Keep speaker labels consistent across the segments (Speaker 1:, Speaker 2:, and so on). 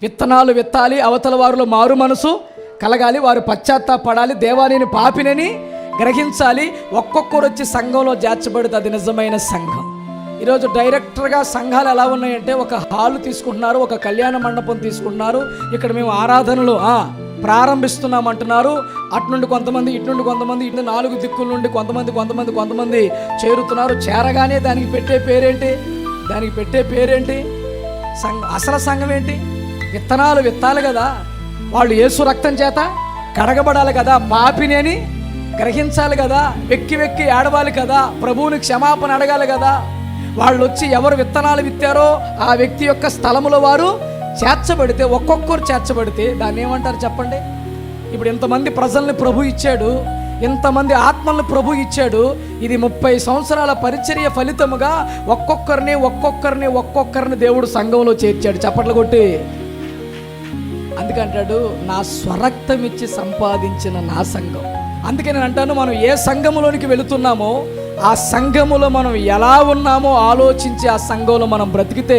Speaker 1: విత్తనాలు విత్తాలి, అవతల వారిలో మారు మనసు కలగాలి, వారు పశ్చాత్తాపడాలి, దేవాలయని పాపినని గ్రహించాలి. ఒక్కొక్కరు వచ్చి సంఘంలో చేర్చబడితే అది నిజమైన సంఘం. ఈరోజు డైరెక్టర్గా సంఘాలు ఎలా ఉన్నాయంటే, ఒక హాల్ తీసుకుంటున్నారు, ఒక కళ్యాణ మండపం తీసుకుంటున్నారు, ఇక్కడ మేము ఆరాధనలు ప్రారంభిస్తున్నామంటున్నారు. అటు నుండి కొంతమంది, ఇటు నుండి కొంతమంది, ఇటు నాలుగు దిక్కుల నుండి కొంతమంది చేరుతున్నారు. చేరగానే దానికి పెట్టే పేరేంటి? సంఘం. అసలు సంఘం ఏంటి? విత్తనాలు విత్తాలి కదా, వాళ్ళు యేసు రక్తం చేత కడగబడాలి కదా, పాపిని అని గ్రహించాలి కదా, వెక్కి ఏడవాలి కదా, ప్రభువుని క్షమాపణ అడగాలి కదా. వాళ్ళు వచ్చి ఎవరు విత్తనాలు విత్తారో ఆ వ్యక్తి యొక్క స్థలములో వారు చేర్చబడితే, ఒక్కొక్కరు చేర్చబడితే దాన్ని ఏమంటారు చెప్పండి? ఇప్పుడు ఇంతమంది ప్రజల్ని ప్రభు ఇచ్చాడు, ఇంతమంది ఆత్మల్ని ప్రభు ఇచ్చాడు. ఇది 30 సంవత్సరాల పరిచర్య ఫలితముగా ఒక్కొక్కరిని దేవుడు సంఘంలో చేర్చాడు. చప్పట్లు కొట్టి అందుకంటాడు, నా స్వరక్తం ఇచ్చి సంపాదించిన నా సంఘం. అందుకే నేను అంటాను, మనం ఏ సంఘములోనికి వెళుతున్నామో ఆ సంఘములో మనం ఎలా ఉన్నామో ఆలోచించి ఆ సంఘంలో మనం బ్రతికితే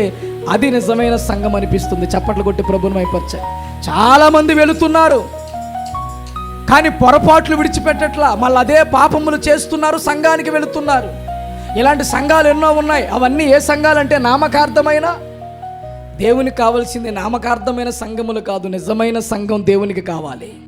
Speaker 1: అది నిజమైన సంఘం అనిపిస్తుంది. చప్పట్లు కొట్టి ప్రభువుని మైపర్చాలి. చాలామంది వెళుతున్నారు కానీ పొరపాట్లు విడిచిపెట్టట్లా, మళ్ళీ అదే పాపములు చేస్తున్నారు, సంఘానికి వెళుతున్నారు. ఇలాంటి సంఘాలు ఎన్నో ఉన్నాయి. అవన్నీ ఏ సంఘాలు అంటే నామకార్థమైన, దేవునికి కావాల్సింది నామకార్థమైన సంఘములు కాదు, నిజమైన సంఘం దేవునికి కావాలి.